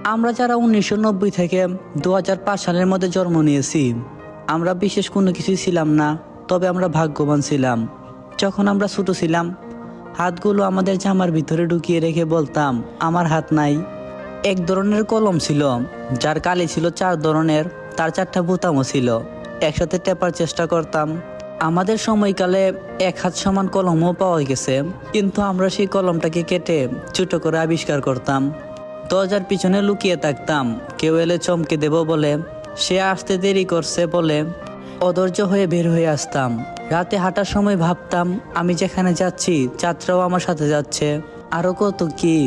আমরা যারা 1990 থেকে 2005 সালের মধ্যে জন্ম নিয়েছি, আমরা বিশেষ কোনো কিছুই ছিলাম না, তবে আমরা ভাগ্যবান ছিলাম। যখন আমরা ছোট ছিলাম, হাতগুলো আমাদের জামার ভিতরে ঢুকিয়ে রেখে বলতাম আমার হাত নাই। এক ধরনের কলম ছিল যার কালি ছিল 4 ধরনের, তার 4টা বোতামও ছিল। একসাথে টেপার চেষ্টা করতাম। আমাদের সময়কালে এক হাত সমান কলমও পাওয়া গেছে, কিন্তু আমরা সেই কলমটাকে কেটে ছোট করে আবিষ্কার করতাম। দরজার পিছনে লুকিয়ে থাকতাম, কেউ এলে চমকে দেব বলে। সে আসতে দেরি করছে বলে অধৈর্য হয়ে বের হয়ে আসতাম। রাতে হাঁটার সময় ভাবতাম আমি যেখানে যাচ্ছি যাত্রাও আমার সাথে যাচ্ছে। আরও কত কি।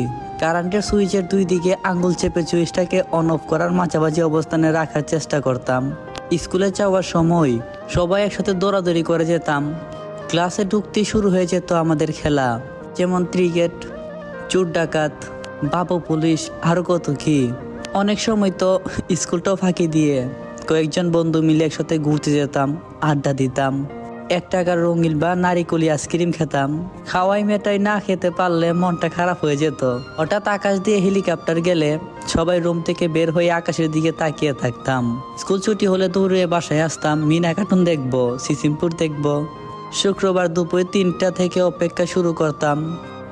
কারেন্টের সুইচের 2 দিকে আঙ্গুল চেপে সুইচটাকে অন অফ করার মাঝামাঝি অবস্থানে রাখার চেষ্টা করতাম। স্কুলে যাওয়ার সময় সবাই একসাথে দৌড়াদৌড়ি করে যেতাম। ক্লাসে ঢুকতেই শুরু হয়ে যেত আমাদের খেলা, যেমন ক্রিকেট, চোর ডাকাত, বাবু পুলিশ, আরও কত কি। অনেক সময় তো স্কুলটাও ফাঁকি দিয়ে কয়েকজন বন্ধু মিলে একসাথে ঘুরতে যেতাম, আড্ডা দিতাম। 1 টাকার রঙিন বা নারিকলি আইসক্রিম খেতাম। খাওয়াই মেটাই না খেতে পারলে মনটা খারাপ হয়ে যেত। হঠাৎ আকাশ দিয়ে হেলিকপ্টার গেলে সবাই রুম থেকে বের হয়ে আকাশের দিকে তাকিয়ে থাকতাম। স্কুল ছুটি হলে দৌড়ে বাসায় আসতাম, মিনা কার্টুন দেখবো, সিসিমপুর দেখবো। শুক্রবার দুপুরে 3টা থেকে অপেক্ষা শুরু করতাম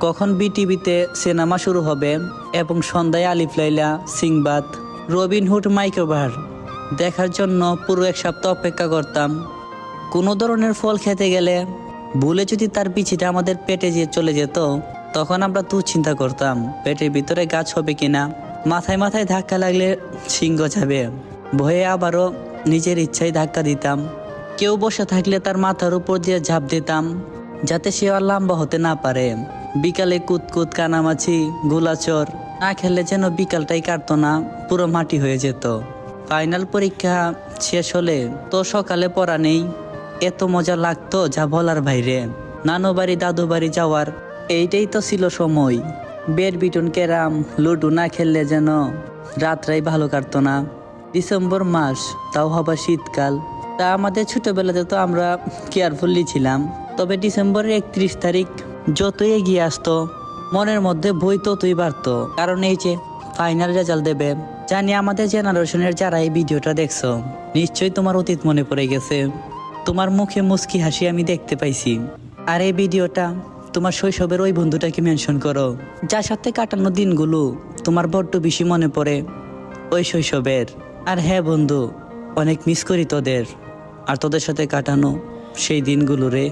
কখন বিটিভিতে সিনেমা শুরু হবে, এবং সন্ধ্যায় আলিফ লাইলা, সিংবাদ, রবিনহুড মাইক্রোবার দেখার জন্য পুরো 1 সপ্তাহ অপেক্ষা করতাম। কোনো ধরনের ফল খেতে গেলে ভুলে যদি তার বিচিটা আমাদের পেটে চলে যেত, তখন আমরা দুশ্চিন্তা করতাম পেটের ভিতরে গাছ হবে কিনা। মাথায় মাথায় ধাক্কা লাগলে সিংহ যাবে, ভয়ে আবারও নিজের ইচ্ছায় ধাক্কা দিতাম। কেউ বসে থাকলে তার মাথার উপর দিয়ে ঝাঁপ দিতাম, যাতে সে আর লম্বা হতে না পারে। বিকালে কুতকুত, কানামাছি, গোলাচর না খেললে যেন বিকালটাই কাটতো না, পুরো মাটি হয়ে যেত। ফাইনাল পরীক্ষা শেষ হলে তো সকালে পড়া নেই, এত মজা লাগতো যা বলার বাইরে। নানু বাড়ি, দাদু বাড়ি যাওয়ার এইটাই তো ছিল সময়। ব্যাডমিন্টন, ক্যারাম, লুডো না খেললে যেন রাতটাই ভালো কাটতো না। ডিসেম্বর মাস, তাও হবার শীতকাল। তা আমাদের ছোটবেলাতে তো আমরা কেয়ারফুলি ছিলাম, তবে ডিসেম্বরের 31 তারিখ যতই এগিয়ে আসতো মনের মধ্যে ভয় ততই বাড়তো, কারণ এই যে ফাইনাল রেজাল্ট দেবে। জানি আমাদের জেনারেশনের যারা এই ভিডিওটা দেখছো, নিশ্চয়ই তোমার অতীত মনে পড়ে গেছে। তোমার মুখে মুস্কি হাসি আমি দেখতে পাইছি। আর এই ভিডিওটা তোমার শৈশবের ওই বন্ধুটাকে মেনশন করো, যার সাথে কাটানো দিনগুলো তোমার বড্ড বেশি মনে পড়ে, ওই শৈশবের। আর হ্যাঁ বন্ধু, অনেক মিস করি তোদের আর তোদের সাথে কাটানো সেই দিনগুলো রে।